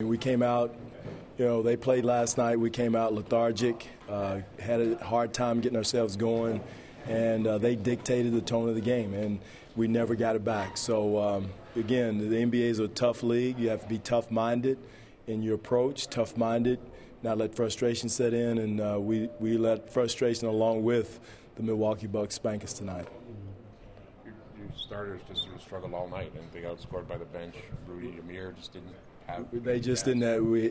We came out, they played last night. We came out lethargic, had a hard time getting ourselves going, and they dictated the tone of the game, and we never got it back. So, again, the NBA is a tough league. You have to be tough-minded in your approach, tough-minded, not let frustration set in, and we let frustration along with the Milwaukee Bucks spank us tonight. Your starters just sort of struggled all night, and they got outscored by the bench. Rudy, Amir just didn't have. They just didn't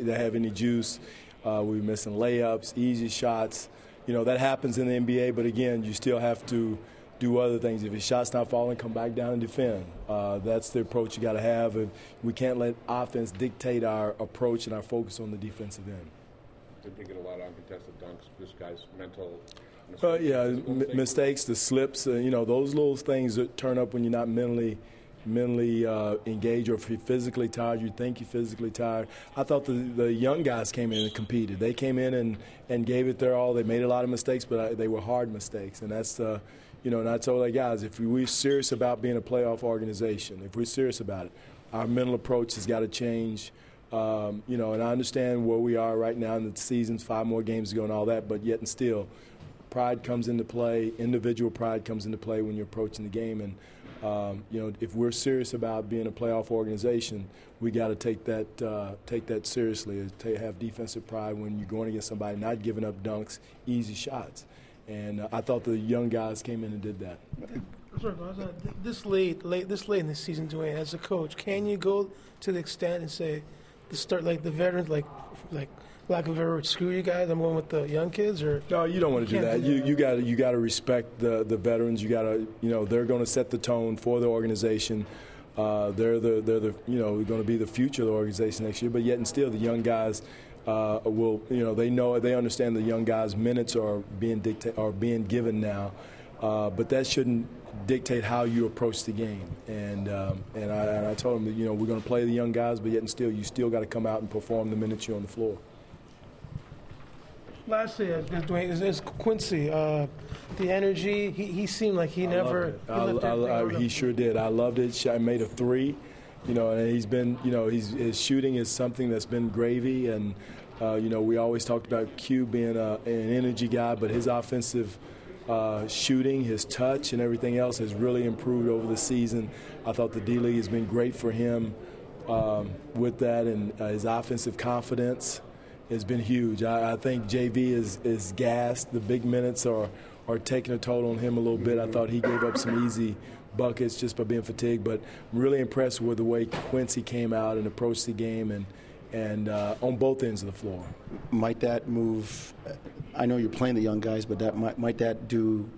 have any juice. We were missing layups, easy shots. That happens in the NBA, but again, you still have to do other things. If your shot's not falling, come back down and defend. That's the approach you got to have. And we can't let offense dictate our approach and our focus on the defensive end. Did they get a lot of uncontested dunks? This guy's mental. Mistakes, the slips, those little things that turn up when you're not mentally engaged, or if you're physically tired, you think you're physically tired. I thought the young guys came in and competed. They came in and gave it their all. They made a lot of mistakes, but they were hard mistakes. And that's and I told the guys, if we're serious about being a playoff organization, if we're serious about it, our mental approach has got to change. And I understand where we are right now in the season's 5 more games to go and all that, but yet and still, pride comes into play. Individual pride comes into play when you're approaching the game. And, if we're serious about being a playoff organization, we got to take that seriously, have defensive pride when you're going against somebody, not giving up dunks, easy shots. And I thought the young guys came in and did that. Sorry, this late in the season, Dwane, as a coach, can you go to the extent and say, start like the veterans, like lack of ever screw you guys, I'm going with the young kids? Or no, you don't want to do that. You got to respect the veterans. You got to, they're going to set the tone for the organization. They're going to be the future of the organization next year. But yet and still, the young guys will, they understand the young guys' minutes are being given now. But that shouldn't dictate how you approach the game. And I told them that, we're going to play the young guys, but yet and still, you still got to come out and perform the minutes you're on the floor. Lastly, Dwane, is Quincy, the energy, he seemed like he never. He sure did. I loved it. I made a 3, and he's been, his shooting is something that's been gravy. And, we always talked about Q being an energy guy, but his offensive shooting, his touch, and everything else has really improved over the season. I thought the D-League has been great for him with that, and his offensive confidence has been huge. I think JV is gassed. The big minutes are taking a toll on him a little bit. I thought he gave up some easy buckets just by being fatigued, but I'm really impressed with the way Quincy came out and approached the game and on both ends of the floor. Might that move? I know you're playing the young guys, but might that do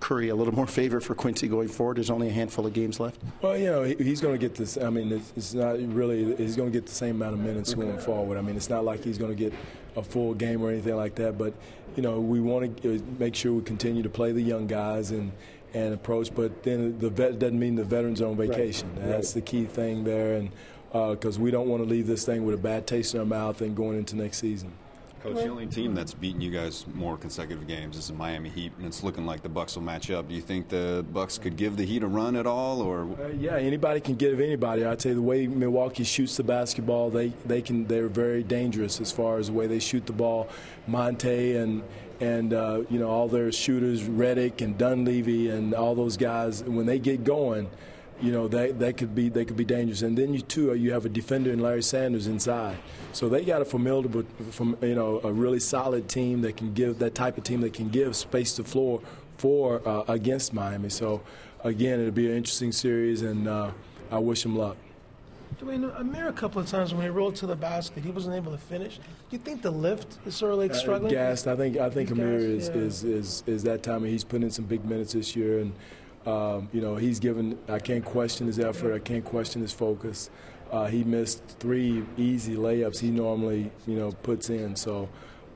Curry a little more favor for Quincy going forward? There's only a handful of games left. Well, he's going to get this. I mean, it's not really. He's going to get the same amount of minutes going forward. I mean, it's not like he's going to get a full game or anything like that. But we want to make sure we continue to play the young guys and approach. But then doesn't mean the veterans are on vacation. Right. That's the key thing there, and because we don't want to leave this thing with a bad taste in our mouth and going into next season. Coach, the only team that's beaten you guys more consecutive games is the Miami Heat, and it's looking like the Bucks will match up. Do you think the Bucks could give the Heat a run at all, or? Yeah, anybody can give anybody. I tell you, the way Milwaukee shoots the basketball, they're very dangerous as far as the way they shoot the ball. Monte and all their shooters, Redick and Dunleavy and all those guys, when they get going, they could be dangerous. And then you have a defender in Larry Sanders inside. So they got a really solid team that can give that type of team that can give space to floor for against Miami. So again, it'll be an interesting series, and I wish them luck. Amir, a couple of times when he rolled to the basket, he wasn't able to finish. Do you think the lift is sort of like struggling? Gassed. I think Amir is that time. He's put in some big minutes this year, and he's given. I can't question his effort. I can't question his focus. He missed 3 easy layups he normally puts in. So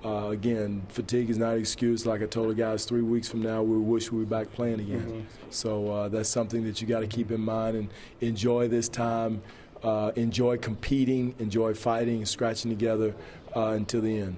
again, fatigue is not an excuse. Like I told the guys, 3 weeks from now we wish we were back playing again. Mm-hmm. So that's something that you got to keep in mind and enjoy this time. Enjoy competing, enjoy fighting, scratching together until the end.